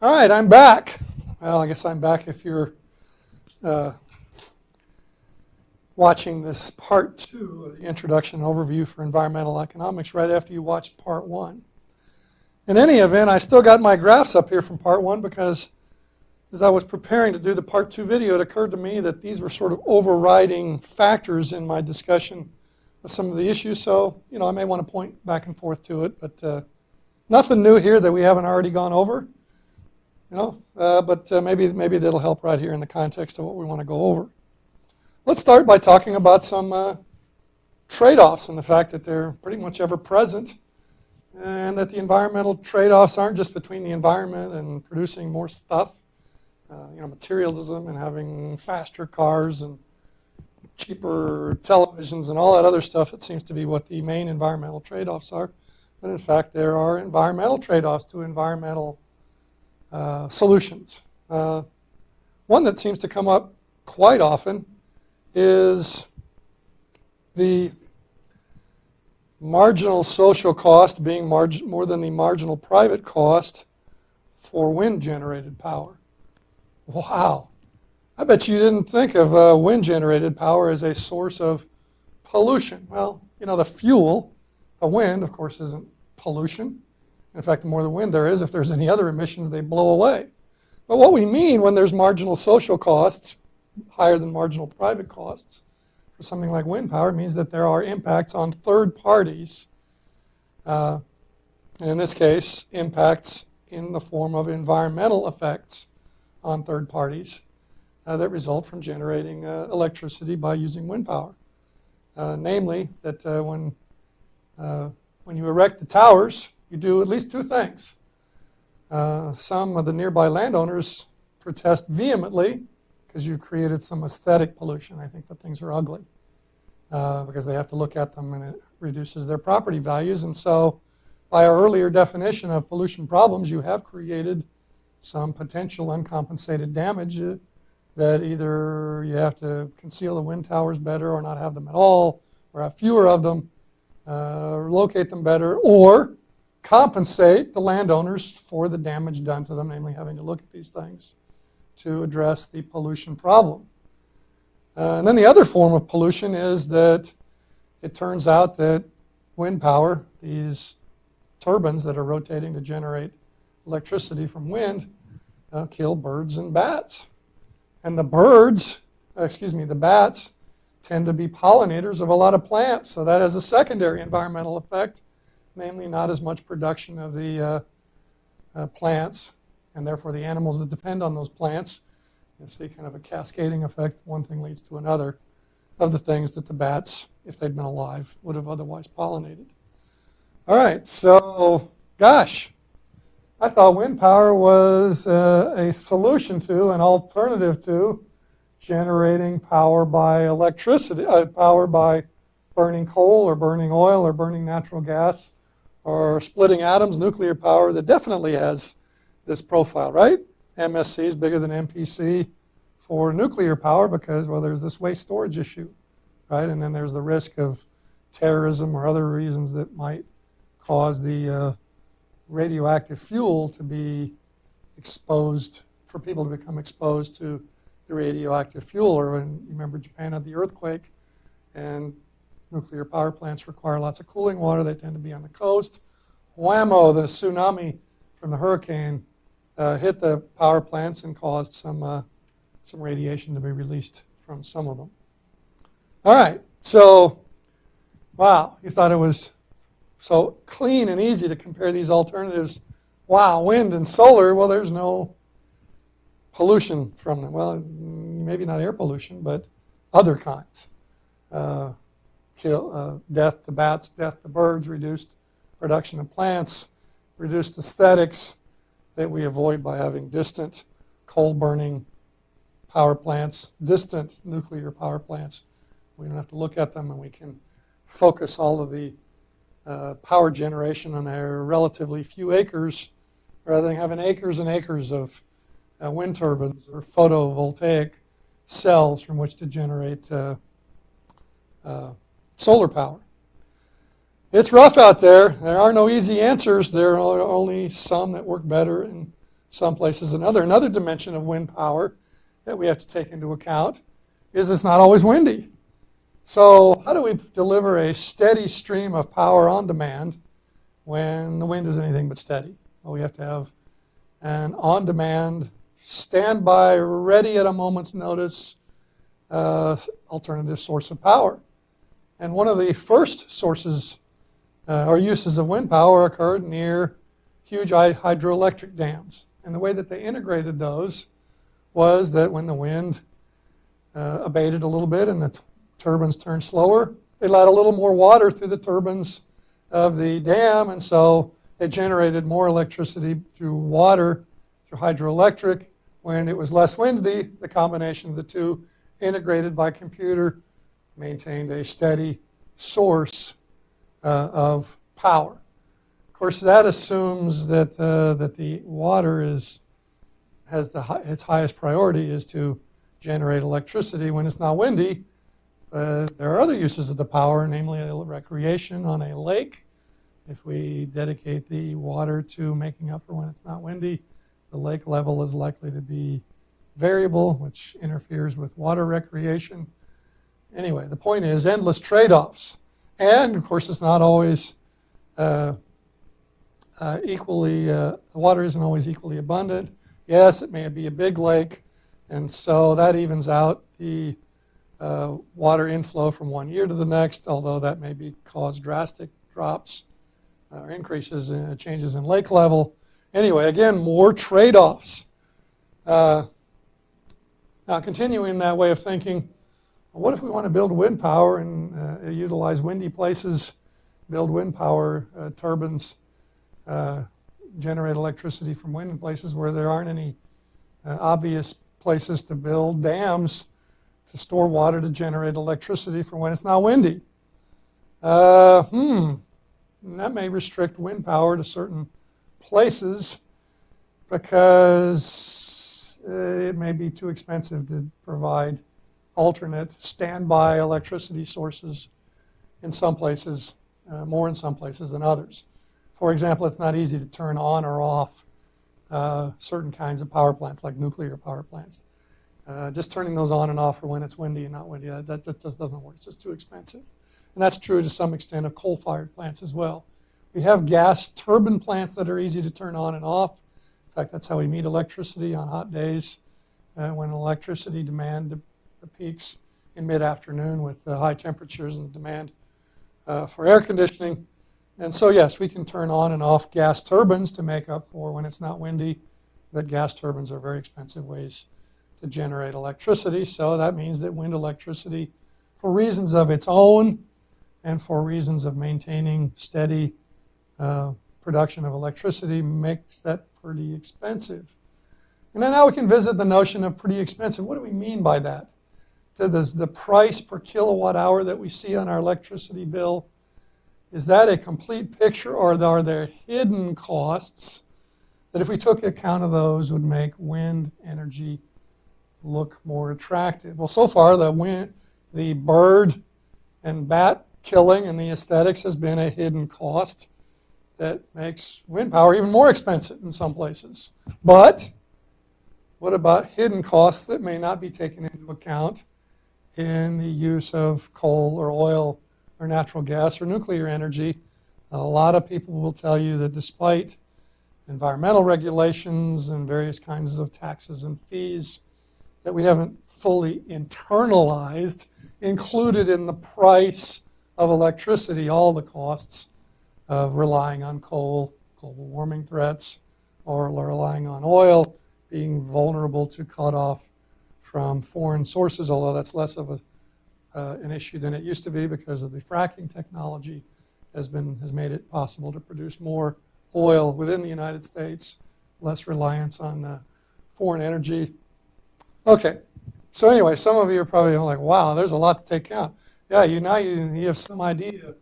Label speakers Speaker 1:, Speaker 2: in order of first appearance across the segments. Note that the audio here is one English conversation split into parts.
Speaker 1: All right, I'm back. Well, I guess I'm back if you're uh, watching this part 2 of the Introduction and Overview for Environmental Economics right after you watched part 1. In any event, I still got my graphs up here from part 1 because as I was preparing to do the part 2 video, it occurred to me that these were sort of overriding factors in my discussion of some of the issues. So, I may want to point back and forth to it, but nothing new here that we haven't already gone over. But maybe that'll help right here in the context of what we want to go over. Let's start by talking about some trade-offs and the fact that they're pretty much ever present, and that the environmental trade-offs aren't just between the environment and producing more stuff, materialism and having faster cars and cheaper televisions and all that other stuff. It seems to be what the main environmental trade-offs are. But in fact, there are environmental trade-offs to environmental solutions. One that seems to come up quite often is the marginal social cost being more than the marginal private cost for wind-generated power. Wow. I bet you didn't think of wind-generated power as a source of pollution. Well, the fuel, the wind, of course, isn't pollution. In fact, the more the wind there is, if there's any other emissions, they blow away. But what we mean when there's marginal social costs, higher than marginal private costs, for something like wind power, means that there are impacts on third parties, and in this case, impacts in the form of environmental effects on third parties that result from generating electricity by using wind power. Namely, that when you erect the towers, you do at least two things. Some of the nearby landowners protest vehemently because you've created some aesthetic pollution. I think that things are ugly because they have to look at them and it reduces their property values. And so by our earlier definition of pollution problems, you have created some potential uncompensated damage that either you have to conceal the wind towers better or not have them at all, or have fewer of them, locate them better, or compensate the landowners for the damage done to them, namely having to look at these things to address the pollution problem. And then the other form of pollution is that it turns out that wind power, these turbines that are rotating to generate electricity from wind, kill birds and bats. And the bats tend to be pollinators of a lot of plants, so that has a secondary environmental effect, namely not as much production of the plants, and therefore the animals that depend on those plants. You see kind of a cascading effect. One thing leads to another of the things that the bats, if they'd been alive, would have otherwise pollinated. All right, so, gosh, I thought wind power was a solution to, an alternative to, generating power by electricity, power by burning coal or burning oil or burning natural gas or splitting atoms, nuclear power that definitely has this profile, right? MSC is bigger than MPC for nuclear power because, well, there's this waste storage issue, right? And then there's the risk of terrorism or other reasons that might cause the radioactive fuel to be exposed, for people to become exposed to the radioactive fuel. Or when you remember Japan had the earthquake, and nuclear power plants require lots of cooling water. They tend to be on the coast. Whammo, the tsunami from the hurricane hit the power plants and caused some radiation to be released from some of them. All right, so, wow, you thought it was so clean and easy to compare these alternatives. Wow, wind and solar, well, there's no pollution from them. Well, maybe not air pollution, but other kinds. Death to bats, death to birds, reduced production of plants, reduced aesthetics that we avoid by having distant coal-burning power plants, distant nuclear power plants. We don't have to look at them, and we can focus all of the power generation on their relatively few acres rather than having acres and acres of wind turbines or photovoltaic cells from which to generate solar power. It's rough out there. There are no easy answers. There are only some that work better and some places another dimension of wind power that we have to take into account is it's not always windy. So how do we deliver a steady stream of power on demand when the wind is anything but steady? Well, we have to have an on-demand, standby, ready at a moment's notice alternative source of power. And one of the first sources or uses of wind power occurred near huge hydroelectric dams. And the way that they integrated those was that when the wind abated a little bit and the turbines turned slower, they let a little more water through the turbines of the dam, and so they generated more electricity through water, through hydroelectric. When it was less windy, the combination of the two, integrated by computer, maintained a steady source of power. Of course, that assumes that the water has its highest priority is to generate electricity when it's not windy. There are other uses of the power, namely recreation on a lake. If we dedicate the water to making up for when it's not windy, the lake level is likely to be variable, which interferes with water recreation. Anyway, the point is endless trade-offs. And, of course, it's not always water isn't always equally abundant. Yes, it may be a big lake, and so that evens out the water inflow from one year to the next, although that may cause drastic drops or increases in changes in lake level. Anyway, again, more trade-offs. Now, continuing that way of thinking, what if we want to build wind power and utilize windy places, build wind power turbines, generate electricity from wind in places where there aren't any obvious places to build dams to store water to generate electricity for when it's not windy? And that may restrict wind power to certain places because it may be too expensive to provide alternate standby electricity sources in some places, more in some places than others. For example, it's not easy to turn on or off certain kinds of power plants, like nuclear power plants. Just turning those on and off for when it's windy and not windy, that just doesn't work. It's just too expensive. And that's true to some extent of coal-fired plants as well. We have gas turbine plants that are easy to turn on and off. In fact, that's how we meet electricity on hot days when electricity demand peaks in mid-afternoon with high temperatures and demand for air conditioning. And so, yes, we can turn on and off gas turbines to make up for when it's not windy, but gas turbines are very expensive ways to generate electricity. So that means that wind electricity, for reasons of its own and for reasons of maintaining steady production of electricity, makes that pretty expensive. And then now we can visit the notion of pretty expensive. What do we mean by that? Does the price per kilowatt hour that we see on our electricity bill, is that a complete picture, or are there hidden costs that if we took account of those would make wind energy look more attractive? Well, so far the bird and bat killing and the aesthetics has been a hidden cost that makes wind power even more expensive in some places. But what about hidden costs that may not be taken into account in the use of coal or oil or natural gas or nuclear energy? A lot of people will tell you that despite environmental regulations and various kinds of taxes and fees that we haven't fully internalized, included in the price of electricity, all the costs of relying on coal, global warming threats, or relying on oil, being vulnerable to cut off from foreign sources, although that's less of an issue than it used to be because of the fracking technology has made it possible to produce more oil within the United States, less reliance on foreign energy. Okay, so anyway, some of you are probably like, wow, there's a lot to take account. Yeah, you have some idea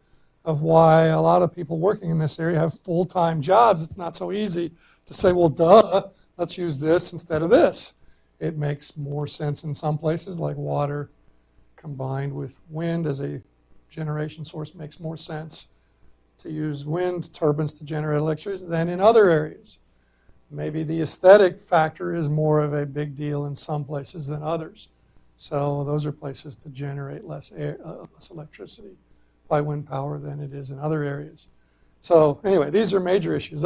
Speaker 1: of why a lot of people working in this area have full-time jobs. It's not so easy to say, well, duh, let's use this instead of this. It makes more sense in some places, like water combined with wind as a generation source makes more sense to use wind turbines to generate electricity than in other areas. Maybe the aesthetic factor is more of a big deal in some places than others. So those are places to generate less electricity by wind power than it is in other areas. So anyway, these are major issues.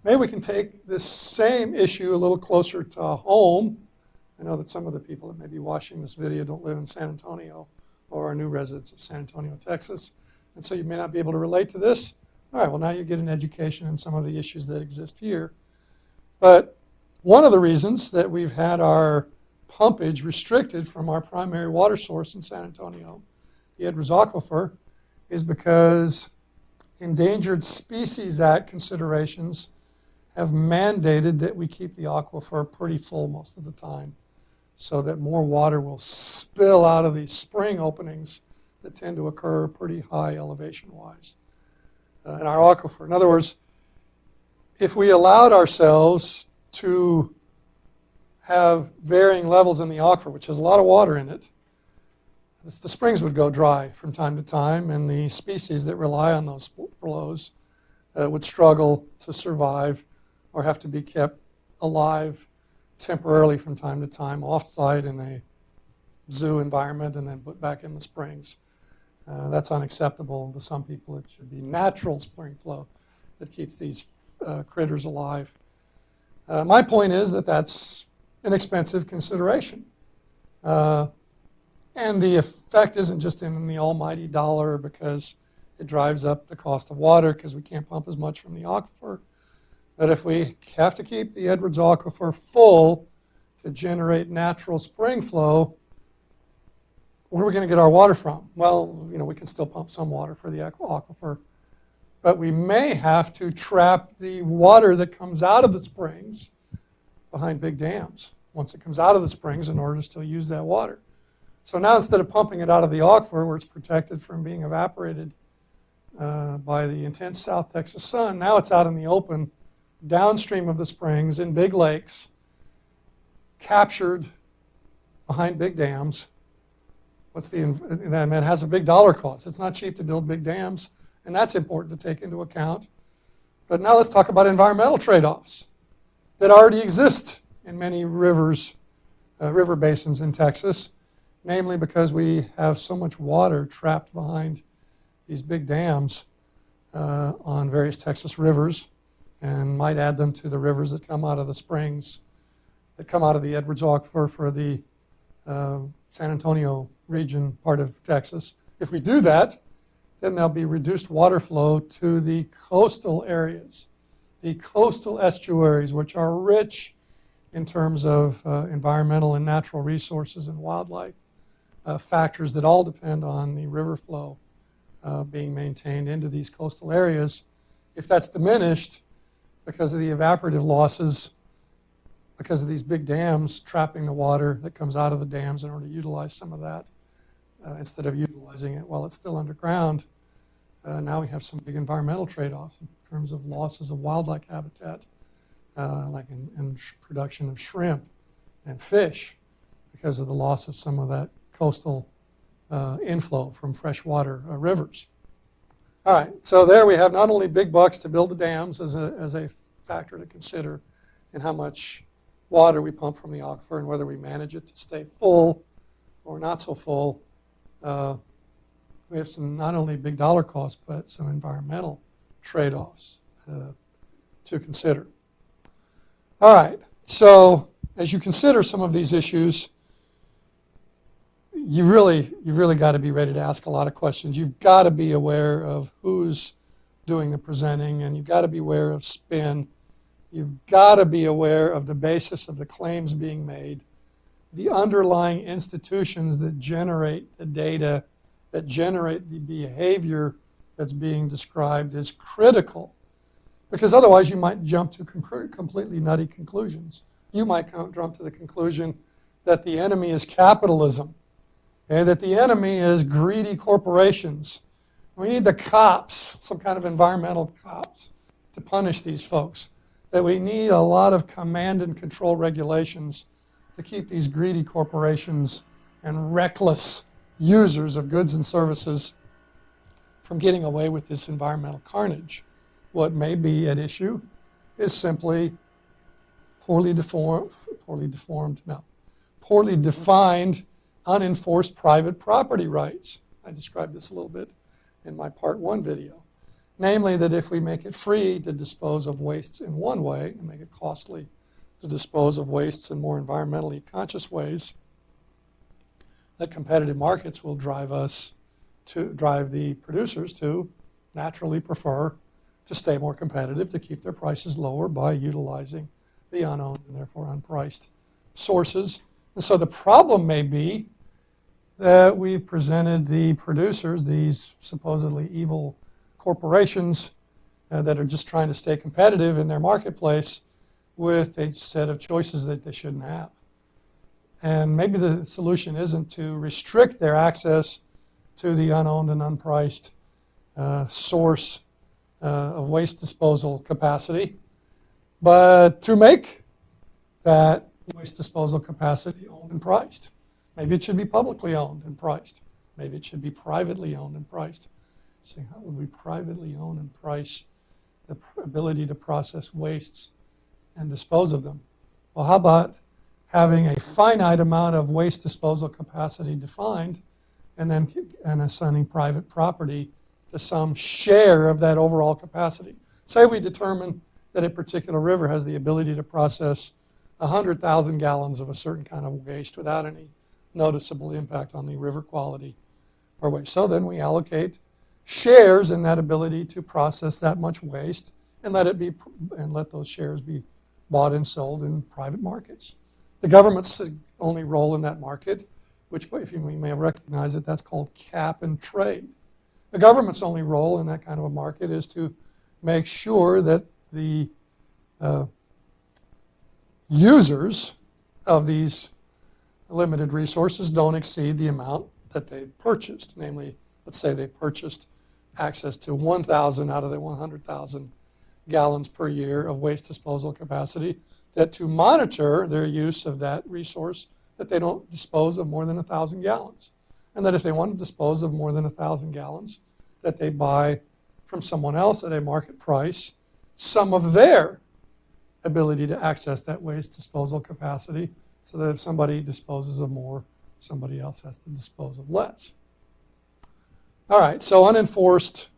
Speaker 1: Maybe we can take this same issue a little closer to home. I know that some of the people that may be watching this video don't live in San Antonio or are new residents of San Antonio, Texas. And so you may not be able to relate to this. All right, well, now you get an education in some of the issues that exist here. But one of the reasons that we've had our pumpage restricted from our primary water source in San Antonio, the Edwards Aquifer, is because Endangered Species Act considerations have mandated that we keep the aquifer pretty full most of the time so that more water will spill out of these spring openings that tend to occur pretty high elevation-wise in our aquifer. In other words, if we allowed ourselves to have varying levels in the aquifer, which has a lot of water in it, the springs would go dry from time to time, and the species that rely on those flows would struggle to survive or have to be kept alive temporarily from time to time, off-site in a zoo environment and then put back in the springs. That's unacceptable to some people. It should be natural spring flow that keeps these critters alive. My point is that that's an expensive consideration. And the effect isn't just in the almighty dollar because it drives up the cost of water because we can't pump as much from the aquifer. But if we have to keep the Edwards Aquifer full to generate natural spring flow, where are we going to get our water from? Well, we can still pump some water for the aquifer, but we may have to trap the water that comes out of the springs behind big dams once it comes out of the springs in order to still use that water. So now instead of pumping it out of the aquifer where it's protected from being evaporated by the intense South Texas sun, now it's out in the open downstream of the springs in big lakes, captured behind big dams. That has a big dollar cost. It's not cheap to build big dams, and that's important to take into account. But now let's talk about environmental trade-offs that already exist in many rivers, river basins in Texas, namely because we have so much water trapped behind these big dams on various Texas rivers, and might add them to the rivers that come out of the springs, that come out of the Edwards Aquifer for the San Antonio region part of Texas. If we do that, then there'll be reduced water flow to the coastal areas, the coastal estuaries, which are rich in terms of environmental and natural resources and wildlife factors that all depend on the river flow being maintained into these coastal areas. If that's diminished because of the evaporative losses, because of these big dams trapping the water that comes out of the dams in order to utilize some of that, instead of utilizing it while it's still underground, now we have some big environmental trade-offs in terms of losses of wildlife habitat, like in production of shrimp and fish, because of the loss of some of that coastal inflow from freshwater rivers. All right, so there we have not only big bucks to build the dams as a factor to consider in how much water we pump from the aquifer and whether we manage it to stay full or not so full. We have some not only big dollar costs, but some environmental trade-offs to consider. All right, so as you consider some of these issues, you've really got to be ready to ask a lot of questions. You've got to be aware of who's doing the presenting, and you've got to be aware of spin. You've got to be aware of the basis of the claims being made, the underlying institutions that generate the data, that generate the behavior that's being described is critical, because otherwise you might jump to completely nutty conclusions. You might jump to the conclusion that the enemy is capitalism, okay, that the enemy is greedy corporations. We need the cops, some kind of environmental cops, to punish these folks. That we need a lot of command and control regulations to keep these greedy corporations and reckless users of goods and services from getting away with this environmental carnage. What may be at issue is simply poorly defined, unenforced private property rights. I described this a little bit in my Part 1 video. Namely, that if we make it free to dispose of wastes in one way and make it costly to dispose of wastes in more environmentally conscious ways, that competitive markets will drive the producers to naturally prefer to stay more competitive, to keep their prices lower by utilizing the unowned and therefore unpriced sources. And so the problem may be that we've presented the producers, these supposedly evil corporations that are just trying to stay competitive in their marketplace, with a set of choices that they shouldn't have. And maybe the solution isn't to restrict their access to the unowned and unpriced source of waste disposal capacity, but to make that waste disposal capacity owned and priced. Maybe it should be publicly owned and priced. Maybe it should be privately owned and priced. So how would we privately own and price the ability to process wastes and dispose of them? Well, how about having a finite amount of waste disposal capacity defined and assigning private property to some share of that overall capacity? Say we determine that a particular river has the ability to process 100,000 gallons of a certain kind of waste without any noticeable impact on the river quality or waste. So then we allocate shares in that ability to process that much waste and let those shares be bought and sold in private markets. The government's only role in that market, which if you may recognize it, that's called cap and trade. The government's only role in that kind of a market is to make sure that the users of these limited resources don't exceed the amount that they purchased. Namely, let's say they purchased access to 1,000 out of the 100,000 gallons per year of waste disposal capacity, that to monitor their use of that resource, that they don't dispose of more than 1,000 gallons. And that if they want to dispose of more than 1,000 gallons, that they buy from someone else at a market price some of their ability to access that waste disposal capacity, so that if somebody disposes of more, somebody else has to dispose of less. All right, so unenforced,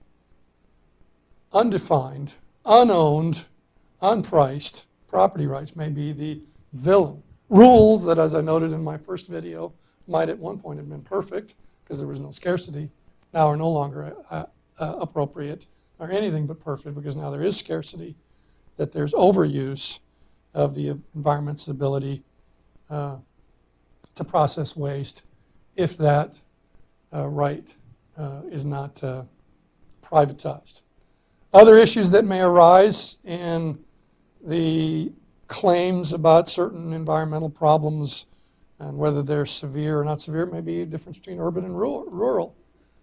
Speaker 1: undefined, unowned, unpriced property rights may be the villain. Rules that, as I noted in my first video, might at one point have been perfect because there was no scarcity, now are no longer appropriate or anything but perfect because now there is scarcity, that there's overuse of the environment's ability to process waste if that right is not privatized. Other issues that may arise in the claims about certain environmental problems and whether they're severe or not severe may be a difference between urban and rural.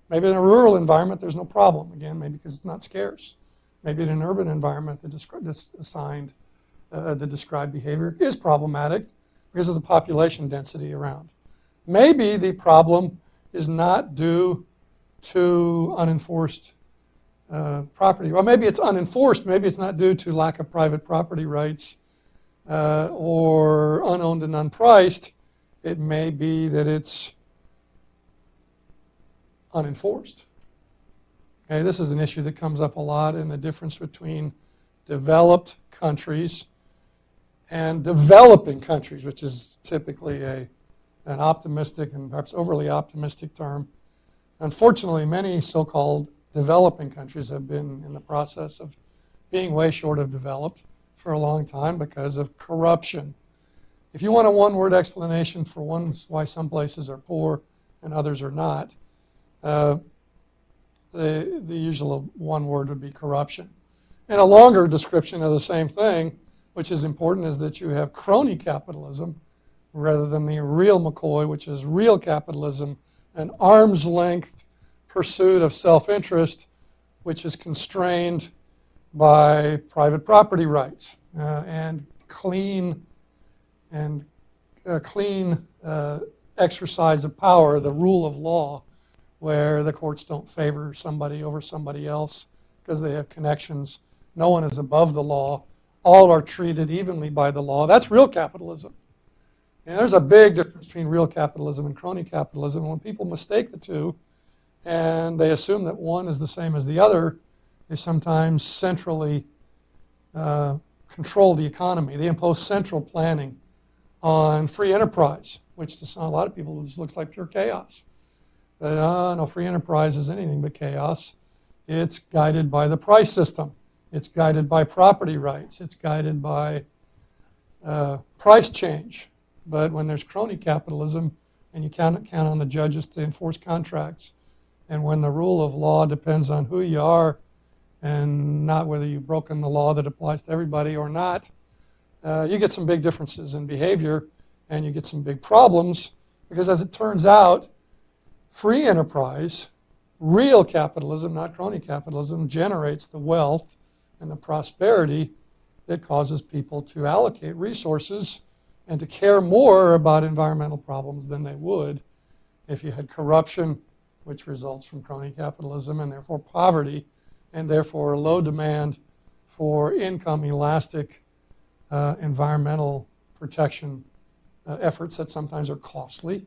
Speaker 1: Maybe in a rural environment there's no problem, again, maybe because it's not scarce. Maybe in an urban environment the described behavior is problematic because of the population density around. Maybe the problem is not due to unenforced property. Well, maybe it's unenforced. Maybe it's not due to lack of private property rights or unowned and unpriced. It may be that it's unenforced. Okay, this is an issue that comes up a lot in the difference between developed countries and developing countries, which is typically an optimistic and perhaps overly optimistic term. Unfortunately, many so-called developing countries have been in the process of being way short of developed for a long time because of corruption. If you want a one-word explanation for why some places are poor and others are not, the usual one word would be corruption. And a longer description of the same thing, which is important, is that you have crony capitalism rather than the real McCoy, which is real capitalism, an arm's length pursuit of self-interest, which is constrained by private property rights and clean exercise of power, the rule of law, where the courts don't favor somebody over somebody else because they have connections. No one is above the law all are treated evenly by the law. That's real capitalism. And there's a big difference between real capitalism and crony capitalism. When people mistake the two and they assume that one is the same as the other, they sometimes centrally control the economy. They impose central planning on free enterprise, which to a lot of people this looks like pure chaos. But no, free enterprise is anything but chaos. It's guided by the price system. It's guided by property rights. It's guided by price change. But when there's crony capitalism and you can't count on the judges to enforce contracts, and when the rule of law depends on who you are and not whether you've broken the law that applies to everybody or not, you get some big differences in behavior and you get some big problems because, as it turns out, free enterprise, real capitalism, not crony capitalism, generates the wealth and the prosperity that causes people to allocate resources and to care more about environmental problems than they would if you had corruption, which results from crony capitalism, and therefore poverty, and therefore low demand for income elastic environmental protection efforts that sometimes are costly.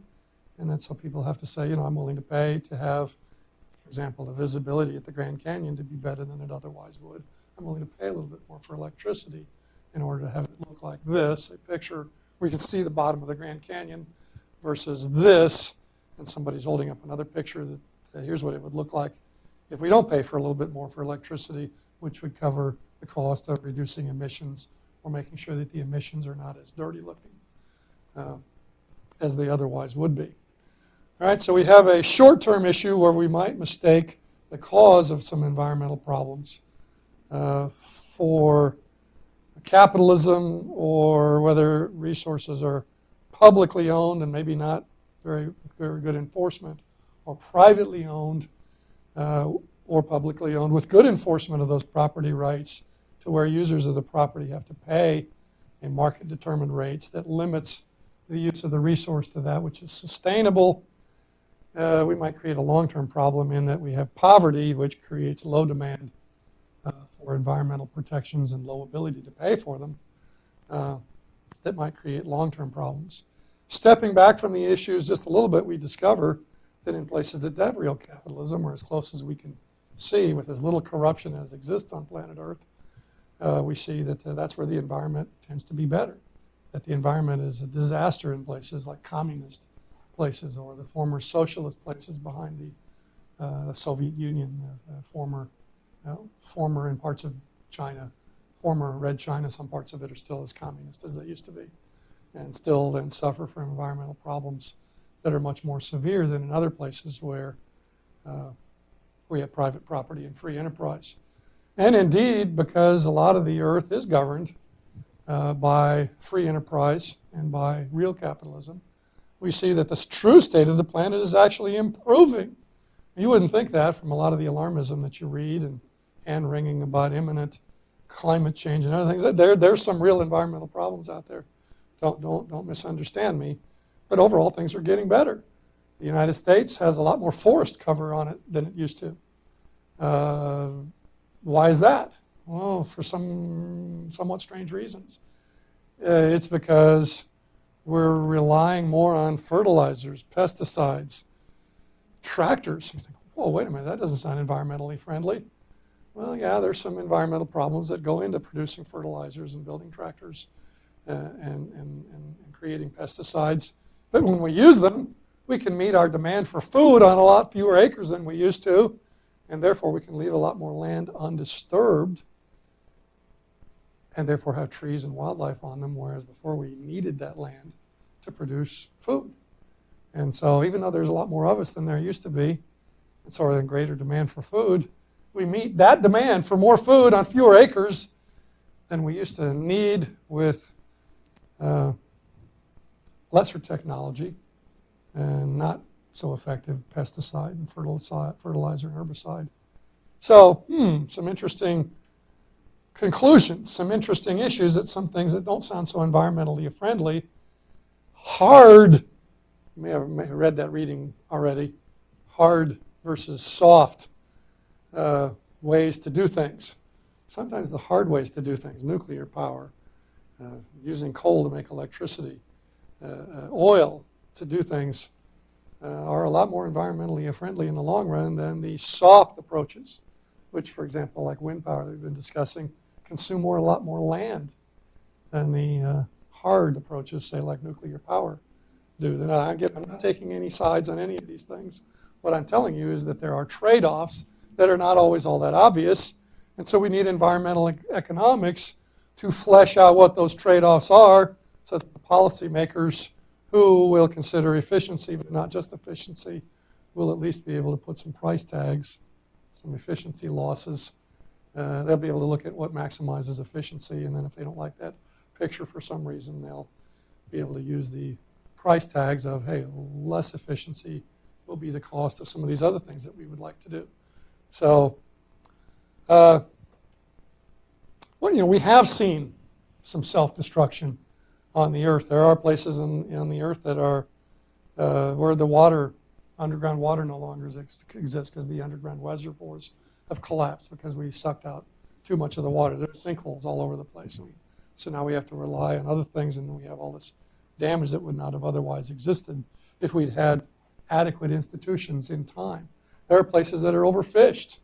Speaker 1: And that's so people have to say, you know, I'm willing to pay to have, for example, the visibility at the Grand Canyon to be better than it otherwise would. I'm willing to pay a little bit more for electricity in order to have it look like this, a picture where you can see the bottom of the Grand Canyon, versus this, and somebody's holding up another picture that here's what it would look like if we don't pay for a little bit more for electricity, which would cover the cost of reducing emissions or making sure that the emissions are not as dirty looking as they otherwise would be. All right, so we have a short-term issue where we might mistake the cause of some environmental problems for capitalism, or whether resources are publicly owned and maybe not very good enforcement, or privately owned or publicly owned with good enforcement of those property rights, to where users of the property have to pay a market-determined rates that limits the use of the resource to that which is sustainable. We might create a long-term problem in that we have poverty, which creates low demand for environmental protections and low ability to pay for them. That might create long-term problems. Stepping back from the issues just a little bit, we discover that in places that have real capitalism, or as close as we can see with as little corruption as exists on planet Earth, we see that that's where the environment tends to be better. That the environment is a disaster in places like communist places or the former socialist places behind the Soviet Union, former in parts of China, former Red China. Some parts of it are still as communist as they used to be, and still then suffer from environmental problems that are much more severe than in other places where we have private property and free enterprise. And indeed, because a lot of the earth is governed by free enterprise and by real capitalism, we see that the true state of the planet is actually improving. You wouldn't think that from a lot of the alarmism that you read and hand-wringing about imminent climate change and other things. There's some real environmental problems out there. Don't misunderstand me. But overall, things are getting better. The United States has a lot more forest cover on it than it used to. Why is that? Well, for some somewhat strange reasons. It's because we're relying more on fertilizers, pesticides, tractors. You think, whoa, wait a minute, that doesn't sound environmentally friendly. Well, yeah, there's some environmental problems that go into producing fertilizers and building tractors and creating pesticides. But when we use them, we can meet our demand for food on a lot fewer acres than we used to, and therefore we can leave a lot more land undisturbed and therefore have trees and wildlife on them, whereas before we needed that land to produce food. And so even though there's a lot more of us than there used to be, and so a greater demand for food, we meet that demand for more food on fewer acres than we used to need with lesser technology and not so effective pesticide and fertilizer and herbicide. So, some interesting conclusions, some interesting issues, that some things that don't sound so environmentally friendly, hard, you may have read that reading already, hard versus soft ways to do things. sometimes the hard ways to do things, nuclear power, using coal to make electricity, oil to do things, are a lot more environmentally friendly in the long run than the soft approaches, which, for example, like wind power that we've been discussing, consume a lot more land than the hard approaches, say, like nuclear power do. Then I'm not taking any sides on any of these things. What I'm telling you is that there are trade-offs that are not always all that obvious, and so we need environmental economics to flesh out what those trade-offs are so that the policymakers who will consider efficiency, but not just efficiency, will at least be able to put some price tags, some efficiency losses. They'll be able to look at what maximizes efficiency, and then if they don't like that picture for some reason, they'll be able to use the price tags of, hey, less efficiency will be the cost of some of these other things that we would like to do. So, we have seen some self-destruction on the Earth. There are places on the Earth that are where the underground water no longer exists because the underground reservoirs have collapsed because we sucked out too much of the water. There's sinkholes all over the place. So now we have to rely on other things, and we have all this damage that would not have otherwise existed if we'd had adequate institutions in time. There are places that are overfished,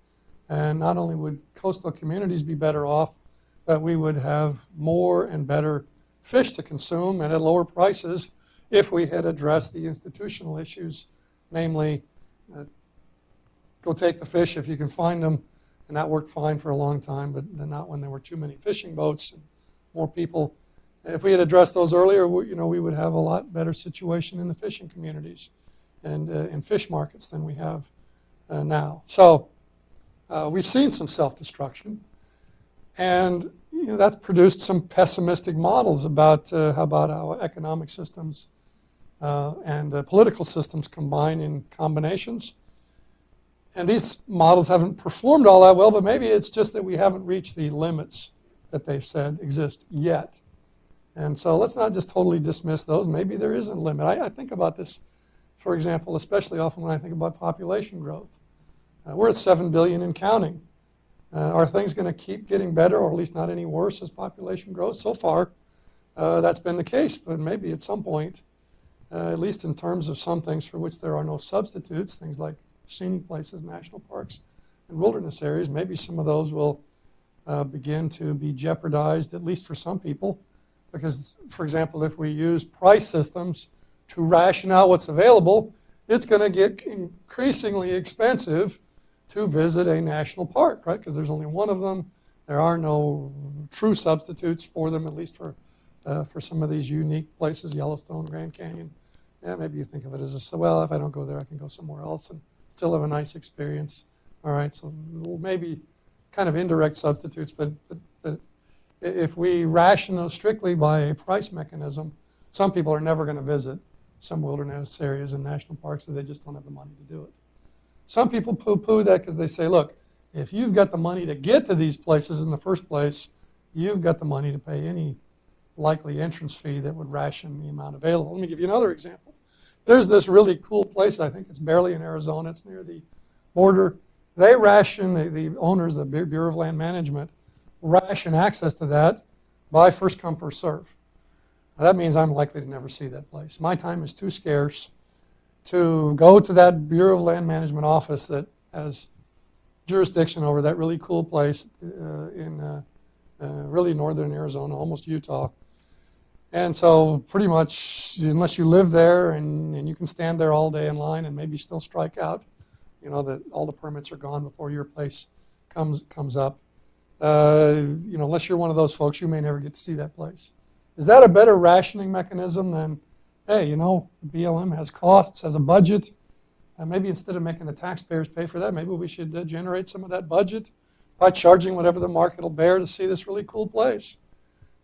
Speaker 1: and not only would coastal communities be better off, but we would have more and better fish to consume and at lower prices if we had addressed the institutional issues, namely, go take the fish if you can find them, and that worked fine for a long time, but not when there were too many fishing boats and more people. If we had addressed those earlier, we would have a lot better situation in the fishing communities and in fish markets than we have now. So we've seen some self-destruction, and that's produced some pessimistic models about how economic systems and political systems combine in combinations. And these models haven't performed all that well, but maybe it's just that we haven't reached the limits that they've said exist yet. And so let's not just totally dismiss those. Maybe there is a limit. I think about this, for example, especially often when I think about population growth. We're at 7 billion and counting. Are things going to keep getting better, or at least not any worse as population grows? So far, that's been the case, but maybe at some point, at least in terms of some things for which there are no substitutes, things like scenic places, national parks, and wilderness areas, maybe some of those will begin to be jeopardized, at least for some people, because, for example, if we use price systems to ration out what's available, it's going to get increasingly expensive to visit a national park, right? Because there's only one of them. There are no true substitutes for them, at least for some of these unique places, Yellowstone, Grand Canyon. Yeah, maybe you think of it as well, if I don't go there, I can go somewhere else and still have a nice experience. All right, so maybe kind of indirect substitutes, but if we ration those strictly by a price mechanism, some people are never going to visit some wilderness areas and national parks, so they just don't have the money to do it. Some people poo-poo that because they say, look, if you've got the money to get to these places in the first place, you've got the money to pay any likely entrance fee that would ration the amount available. Let me give you another example. There's this really cool place, I think it's barely in Arizona, it's near the border. They ration, the owners, the Bureau of Land Management, ration access to that by first come, first serve. Now, that means I'm likely to never see that place. My time is too scarce to go to that Bureau of Land Management office that has jurisdiction over that really cool place in really northern Arizona, almost Utah. And so pretty much, unless you live there and you can stand there all day in line and maybe still strike out, that all the permits are gone before your place comes up. Unless you're one of those folks, you may never get to see that place. Is that a better rationing mechanism than, hey, BLM has costs, has a budget, and maybe instead of making the taxpayers pay for that, maybe we should generate some of that budget by charging whatever the market will bear to see this really cool place.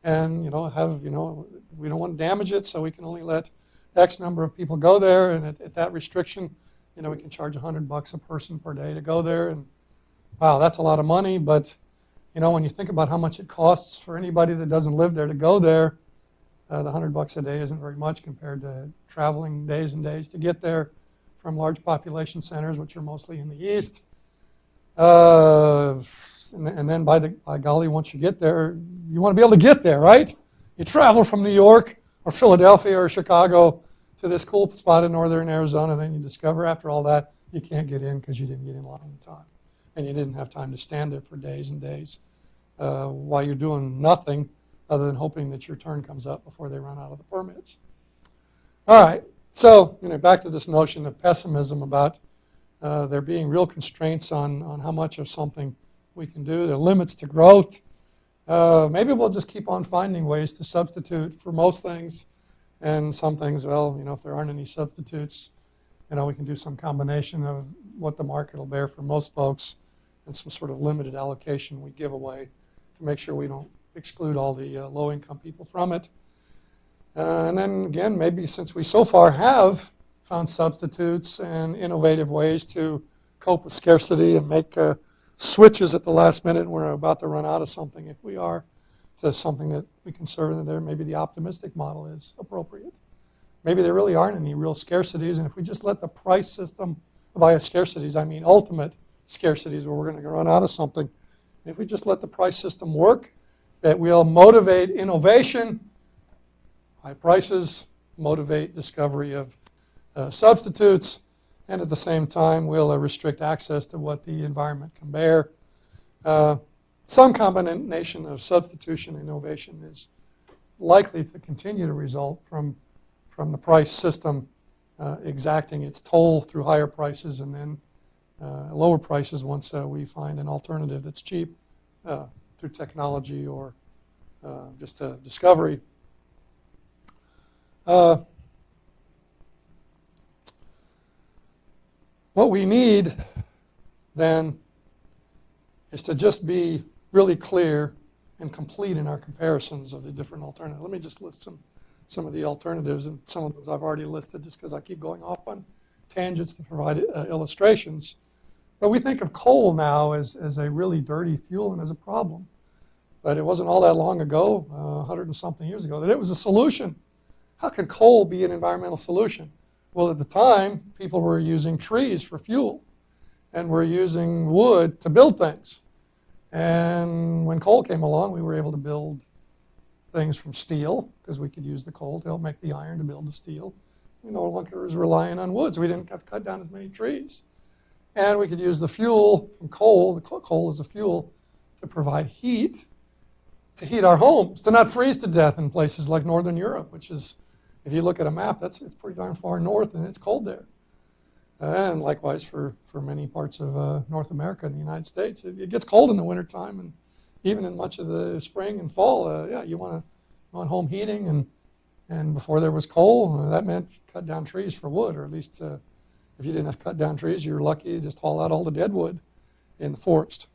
Speaker 1: And, we don't want to damage it, so we can only let X number of people go there, and at that restriction, we can charge $100 a person per day to go there, and wow, that's a lot of money, but, when you think about how much it costs for anybody that doesn't live there to go there, the $100 a day isn't very much compared to traveling days and days to get there from large population centers, which are mostly in the east. and then by golly, once you get there, you want to be able to get there, right? You travel from New York or Philadelphia or Chicago to this cool spot in northern Arizona, and then you discover after all that you can't get in because you didn't get in line in time. And you didn't have time to stand there for days and days while you're doing nothing other than hoping that your turn comes up before they run out of the permits. All right, so back to this notion of pessimism about there being real constraints on how much of something we can do. There are limits to growth. Maybe we'll just keep on finding ways to substitute for most things. And some things, well, if there aren't any substitutes, we can do some combination of what the market will bear for most folks and some sort of limited allocation we give away to make sure we don't exclude all the low-income people from it. And then again, maybe since we so far have found substitutes and innovative ways to cope with scarcity and make switches at the last minute when we're about to run out of something, if we are, to something that we can serve in there, maybe the optimistic model is appropriate. Maybe there really aren't any real scarcities, and if we just let the price system, by scarcities I mean ultimate scarcities where we're going to run out of something, if we just let the price system work, that will motivate innovation. High prices motivate discovery of substitutes, and at the same time will restrict access to what the environment can bear. Some combination of substitution and innovation is likely to continue to result from the price system exacting its toll through higher prices and then lower prices once we find an alternative that's cheap through technology or just discovery. What we need then is to just be really clear and complete in our comparisons of the different alternatives. Let me just list some of the alternatives, and some of those I've already listed just because I keep going off on tangents to provide illustrations. But we think of coal now as a really dirty fuel and as a problem. But it wasn't all that long ago, 100 and something years ago, that it was a solution. How can coal be an environmental solution? Well, at the time, people were using trees for fuel and were using wood to build things. And when coal came along, we were able to build things from steel because we could use the coal to help make the iron to build the steel. We no longer was relying on wood, so we didn't have to cut down as many trees. And we could use the fuel from coal, the coal as a fuel, to provide heat, to heat our homes, to not freeze to death in places like Northern Europe, which is, if you look at a map, it's pretty darn far north and it's cold there. And likewise for many parts of North America and the United States. It gets cold in the wintertime, and even in much of the spring and fall, you want home heating. And before there was coal, that meant cut down trees for wood, or at least if you didn't have to cut down trees, you were lucky to just haul out all the dead wood in the forest.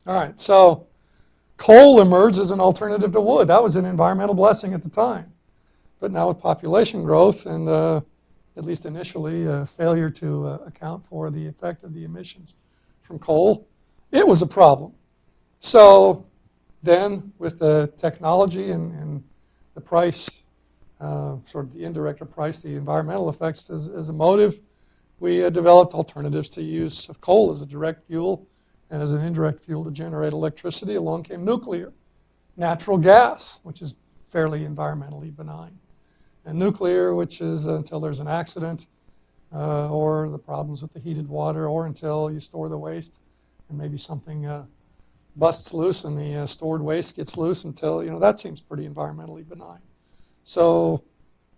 Speaker 1: All right, so coal emerged as an alternative to wood. That was an environmental blessing at the time. But now with population growth and at least initially, failure to account for the effect of the emissions from coal, it was a problem. So then with the technology and the price, sort of the indirect price, the environmental effects as a motive, we developed alternatives to use of coal as a direct fuel and as an indirect fuel to generate electricity. Along came nuclear, natural gas, which is fairly environmentally benign, and nuclear, which is until there's an accident or the problems with the heated water, or until you store the waste and maybe something busts loose and the stored waste gets loose, until, that seems pretty environmentally benign. So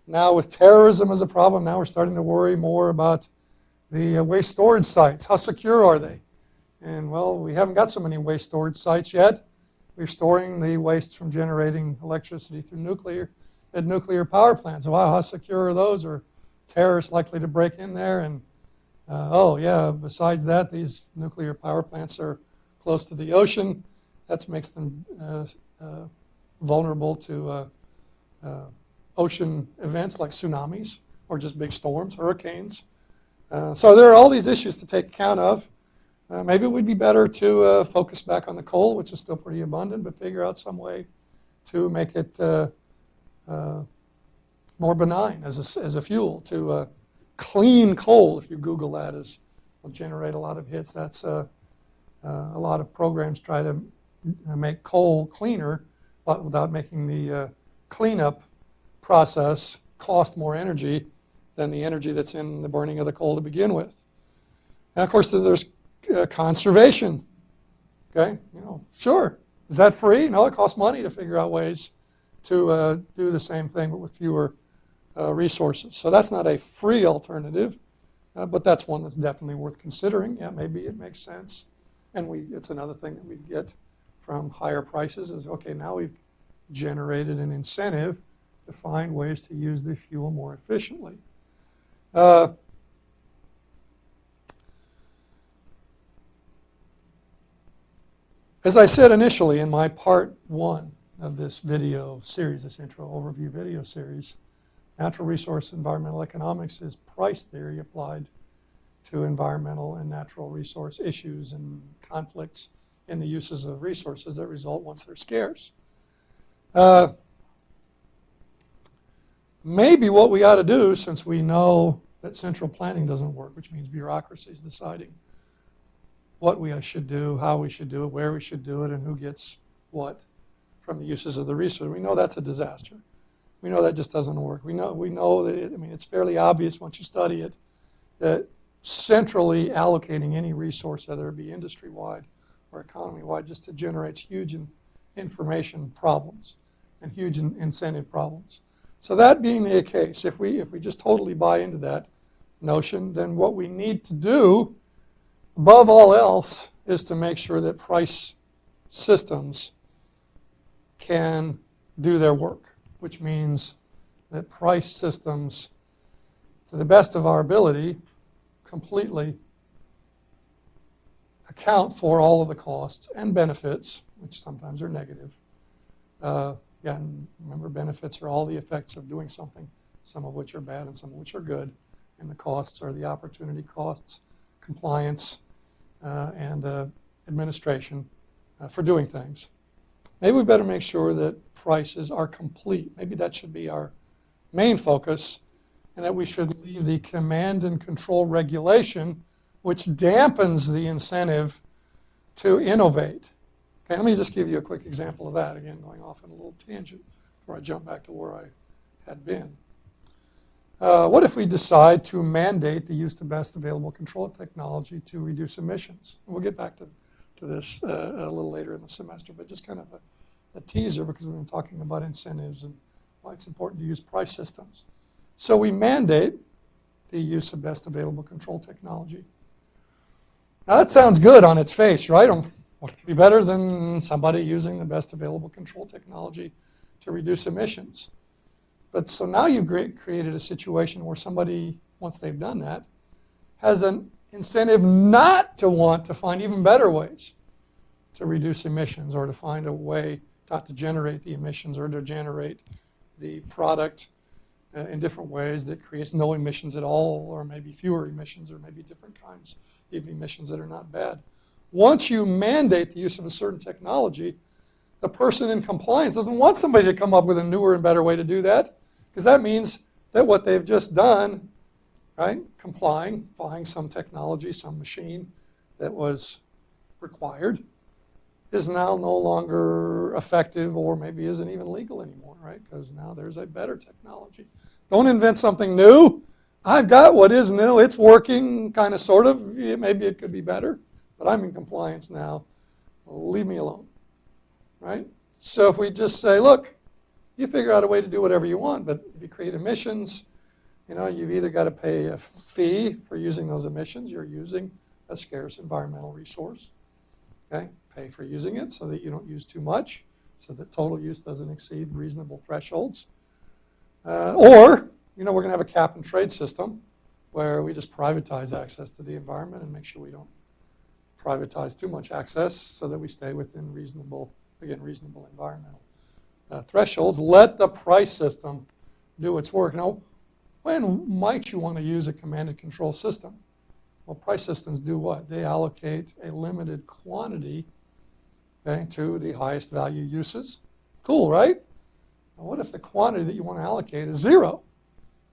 Speaker 1: now with terrorism as a problem, now we're starting to worry more about the waste storage sites. How secure are they? And well, we haven't got so many waste storage sites yet. We're storing the waste from generating electricity through nuclear at nuclear power plants. Wow, how secure are those? Are terrorists likely to break in there? And besides that, these nuclear power plants are close to the ocean. That makes them vulnerable to ocean events like tsunamis or just big storms, hurricanes. So there are all these issues to take account of. Maybe it would be better to focus back on the coal, which is still pretty abundant, but figure out some way to make it more benign as a fuel. To clean coal, if you Google that, will generate a lot of hits. That's A lot of programs try to make coal cleaner, but without making the cleanup process cost more energy than the energy that's in the burning of the coal to begin with. And of course, there's conservation. Okay, sure. Is that free? No, it costs money to figure out ways to do the same thing, but with fewer resources. So that's not a free alternative, but that's one that's definitely worth considering. Yeah, maybe it makes sense. And it's another thing that we get from higher prices is, okay, now we've generated an incentive to find ways to use the fuel more efficiently. As I said initially in my part 1 of this video series, this intro overview video series, natural resource environmental economics is price theory applied to environmental and natural resource issues and conflicts in the uses of resources that result once they're scarce. Maybe what we ought to do, since we know that central planning doesn't work, which means bureaucracy is deciding what we should do, how we should do it, where we should do it, and who gets what from the uses of the resource. We know that's a disaster. We know that just doesn't work. We know that it's fairly obvious once you study it that centrally allocating any resource, whether it be industry-wide or economy-wide, just generates huge information problems and huge incentive problems. So that being the case, if we just totally buy into that notion, then what we need to do, above all else, is to make sure that price systems can do their work, which means that price systems, to the best of our ability, completely account for all of the costs and benefits, which sometimes are negative. Again, remember, benefits are all the effects of doing something, some of which are bad and some of which are good, and the costs are the opportunity costs, compliance, and administration for doing things. Maybe we better make sure that prices are complete. Maybe that should be our main focus, and that we should leave the command and control regulation, which dampens the incentive to innovate. Okay, let me just give you a quick example of that, again, going off on a little tangent before I jump back to where I had been. What if we decide to mandate the use of best available control technology to reduce emissions? And we'll get back to this a little later in the semester, but just kind of a teaser, because we've been talking about incentives and why it's important to use price systems. So we mandate the use of best available control technology. Now that sounds good on its face, right? What could be better than somebody using the best available control technology to reduce emissions? But so now you've created a situation where somebody, once they've done that, has an incentive not to want to find even better ways to reduce emissions, or to find a way not to generate the emissions, or to generate the product in different ways that creates no emissions at all, or maybe fewer emissions, or maybe different kinds of emissions that are not bad. Once you mandate the use of a certain technology, the person in compliance doesn't want somebody to come up with a newer and better way to do that, because that means that what they've just done, right, complying, buying some technology, some machine that was required, is now no longer effective, or maybe isn't even legal anymore, right, because now there's a better technology. Don't invent something new. I've got what is new. It's working, kind of, sort of. Maybe it could be better, but I'm in compliance now. Leave me alone, right? So if we just say, look, you figure out a way to do whatever you want, but if you create emissions, you've either got to pay a fee for using those emissions. You're using a scarce environmental resource. Okay, pay for using it so that you don't use too much, so that total use doesn't exceed reasonable thresholds. Or, we're going to have a cap and trade system where we just privatize access to the environment and make sure we don't privatize too much access, so that we stay within reasonable environmental thresholds. Let the price system do its work. Now, when might you want to use a command and control system? Well, price systems do what? They allocate a limited quantity, okay, to the highest value uses. Cool, right? Now, what if the quantity that you want to allocate is zero?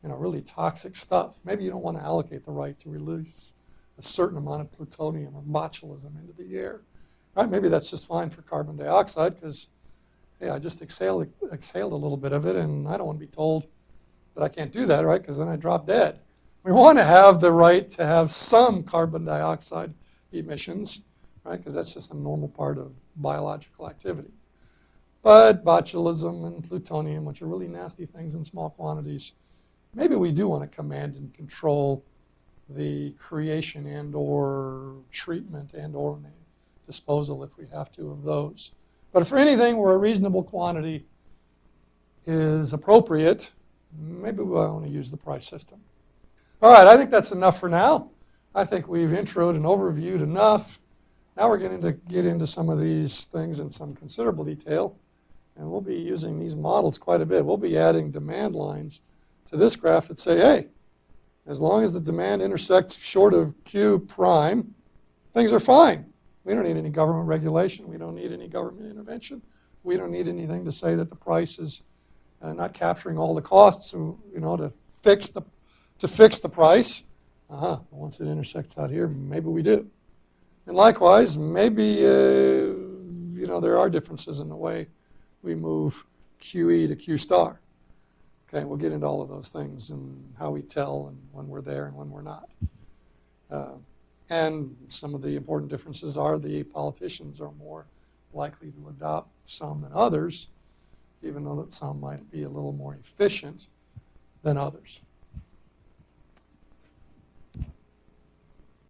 Speaker 1: Really toxic stuff. Maybe you don't want to allocate the right to release a certain amount of plutonium or botulism into the air. Right? Maybe that's just fine for carbon dioxide because, hey, I just exhaled a little bit of it, and I don't want to be told that I can't do that, right? Because then I drop dead. We want to have the right to have some carbon dioxide emissions, right? Because that's just a normal part of biological activity. But botulism and plutonium, which are really nasty things in small quantities, maybe we do want to command and control the creation and or treatment and or disposal, if we have to, of those. But for anything where a reasonable quantity is appropriate, maybe we want to use the price system. All right, I think that's enough for now. I think we've introed and overviewed enough. Now we're going to get into some of these things in some considerable detail, and we'll be using these models quite a bit. We'll be adding demand lines to this graph that say, hey, as long as the demand intersects short of Q prime, things are fine. We don't need any government regulation. We don't need any government intervention. We don't need anything to say that the price is not capturing all the costs, to fix the price. Once it intersects out here, maybe we do. And likewise, maybe there are differences in the way we move QE to Q star. Okay, we'll get into all of those things and how we tell and when we're there and when we're not. And some of the important differences are the politicians are more likely to adopt some than others, even though that some might be a little more efficient than others.